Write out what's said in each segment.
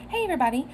Hey everybody,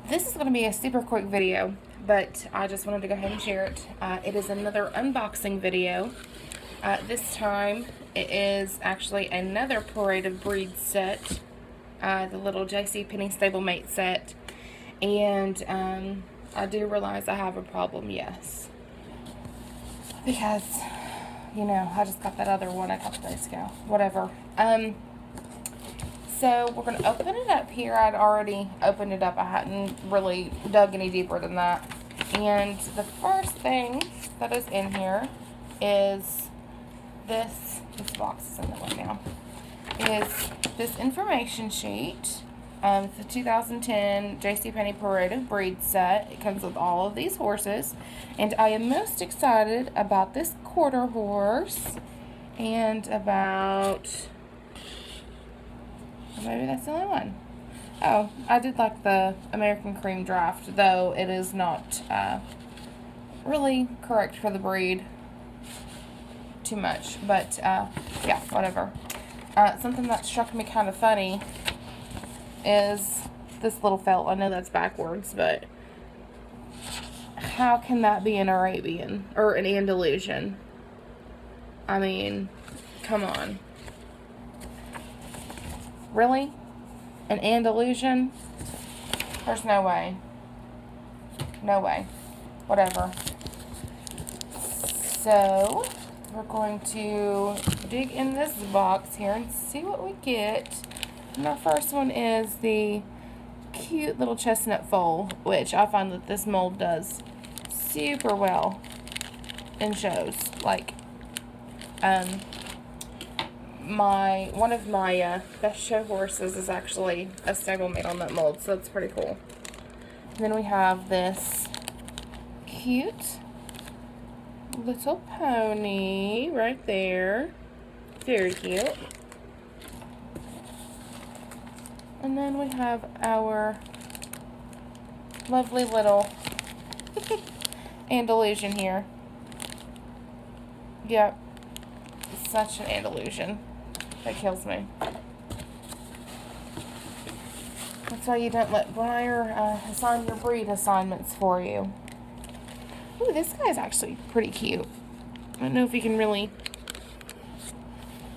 this is going to be a super quick video, but I just wanted to go ahead and share it. It is another unboxing video. This time it is actually another Parade of Breed set, the little JCPenny stablemate set, and I do realize I have a problem, yes, because, you know, I just got that other one a couple days ago, whatever. So we're going to open it up here. I'd already opened it up. I hadn't really dug any deeper than that. And the first thing that is in here is this box is in the way now, is this information sheet. It's a 2010 JCPenny Parade of Breed set. It comes with all of these horses. And I am most excited about this quarter horse and about... maybe that's the only one. Oh, I did like the American Cream Draft, though it is not really correct for the breed too much. But, yeah, whatever. Something that struck me kind of funny is this little felt. I know that's backwards, but how can that be an Arabian or an Andalusian? I mean, come on. Really? An Andalusian? There's no way. No way. Whatever. So, we're going to dig in this box here and see what we get. And our first one is the cute little chestnut foal, which I find that this mold does super well in shows. Like, one of my best show horses is actually a stablemate on that mold, so that's pretty cool. And then we have this cute little pony right there. Very cute. And then we have our lovely little Andalusian here. Yep. Such an Andalusian. That kills me. That's why you don't let Breyer assign your breed assignments for you. Ooh, this guy's actually pretty cute. I don't know if you can really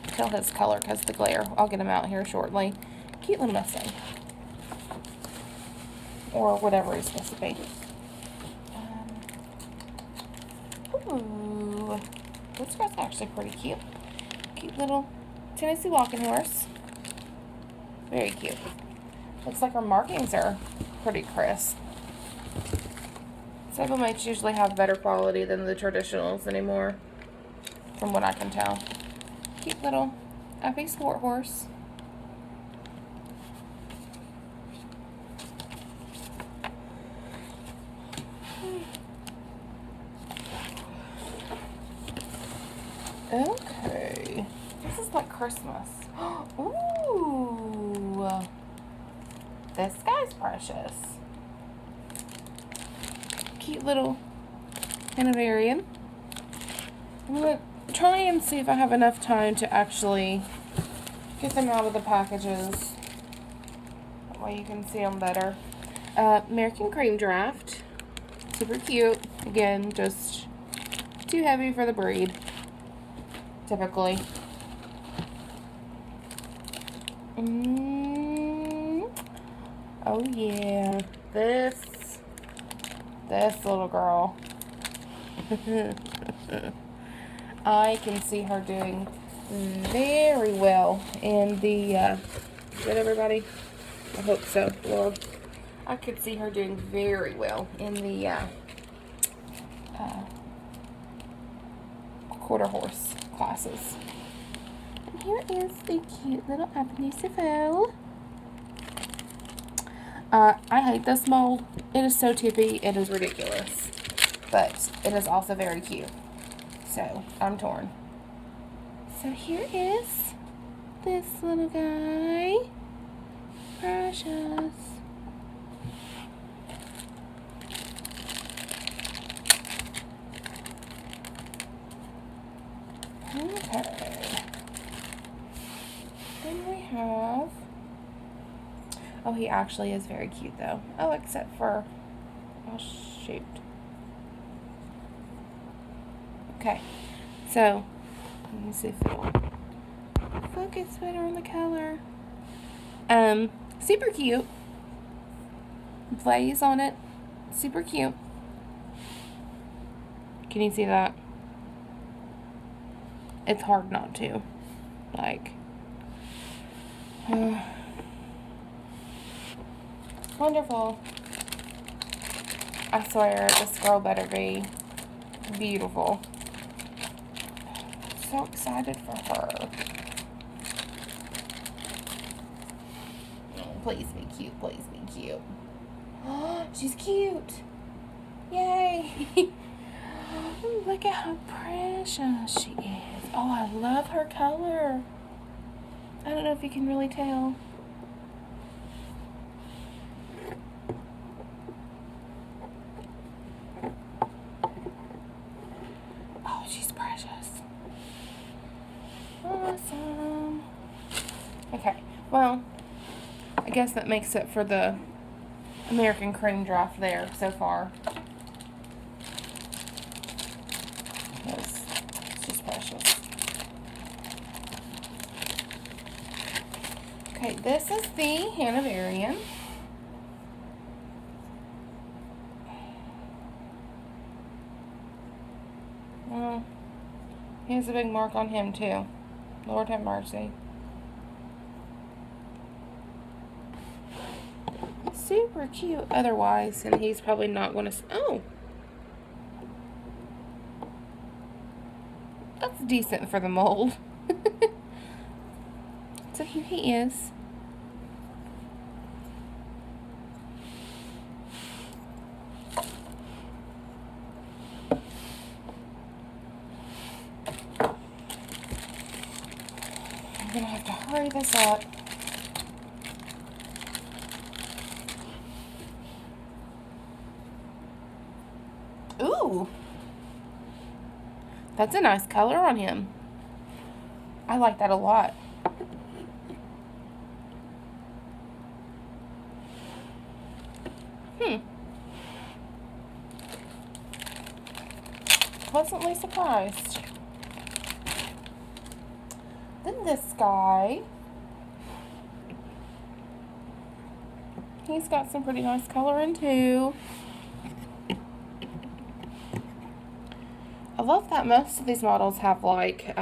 tell his color because of the glare. I'll get him out here shortly. Cute little Mustang. Or whatever he's supposed to be. Ooh. This guy's actually pretty cute. Cute little Tennessee walking horse. Very cute. Looks like our markings are pretty crisp. Stablemates usually have better quality than the traditionals anymore, from what I can tell. Cute little Effie sport horse. Okay. This is like Christmas. Ooh. This guy's precious. Cute little Hanoverian. I'm going to try and see if I have enough time to actually get them out of the packages. That way you can see them better. American Cream Draft. Super cute. Again, just too heavy for the breed. Typically. Oh yeah, this little girl. I can see her doing very well in the, good everybody? I hope so, Lord. I could see her doing very well in the, quarter horse classes. And here is the cute little Avenue. I hate this mold. It is so tippy. It is ridiculous. But it is also very cute. So, I'm torn. So here is this little guy. Precious. Okay. Then we have Oh, he actually is very cute, though. Oh, except for... Oh, shoot. Okay. So, let me see if it'll focus better on the color. Super cute. Blaze on it. Super cute. Can you see that? It's hard not to. Like... wonderful. I swear, this girl better be beautiful. So excited for her. Please be cute. Please be cute. Oh, she's cute. Yay. Look at how precious she is. Oh, I love her color. I don't know if you can really tell. Oh, she's precious. Awesome. Okay, well, I guess that makes it for the American Cream draft there so far. Yes, it's just precious. Okay, this is the Hanoverian. Well, he has a big mark on him too. Lord have mercy. Super cute otherwise, and he's probably not going to... Oh! That's decent for the mold. So here he is. I'm going to have to hurry this up. Ooh! That's a nice color on him. I like that a lot. Pleasantly surprised. Then this guy. He's got some pretty nice coloring too. I love that most of these models have like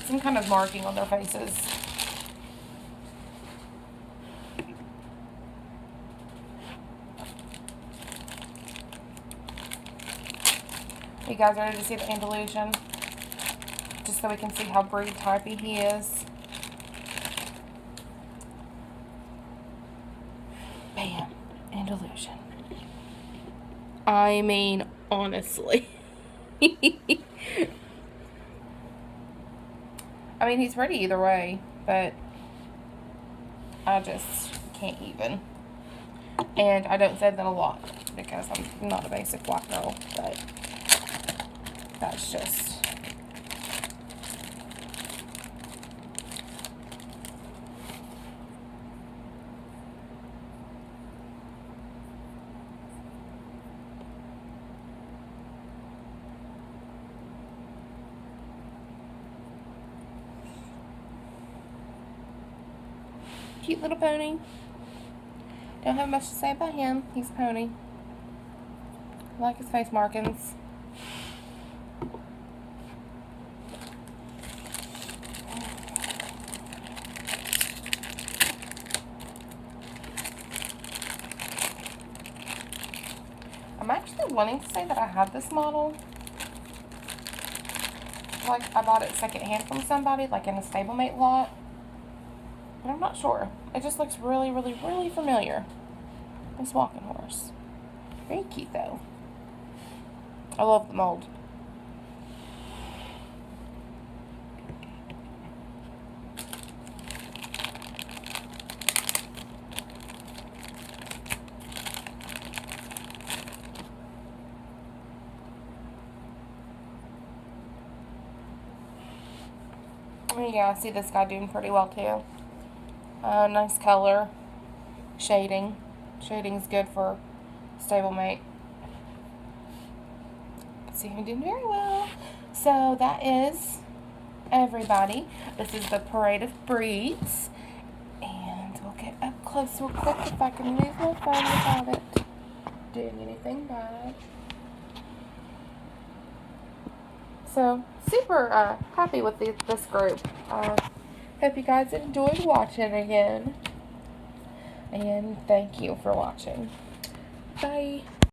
some kind of marking on their faces. You guys ready to see the Andalusian? Just so we can see how breed typey he is. Bam. Andalusian. I mean, honestly. I mean, he's pretty either way, but I just can't even. And I don't say that a lot because I'm not a basic white girl, but that's just... cute little pony. Don't have much to say about him. He's a pony. I like his face markings. I'm actually wanting to say that I have this model. Like, I bought it secondhand from somebody, like in a stablemate lot. But I'm not sure. It just looks really, really, really familiar. This walking horse. Very cute, though. I love the mold. Yeah, I see this guy doing pretty well, too. Nice color. Shading. Shading's good for stablemate. See, I'm doing very well. So that is everybody. This is the Parade of Breeds. And we'll get up close real quick if I can move my phone without it doing anything bad. So, super happy with this group. Hope you guys enjoyed watching again. And thank you for watching. Bye.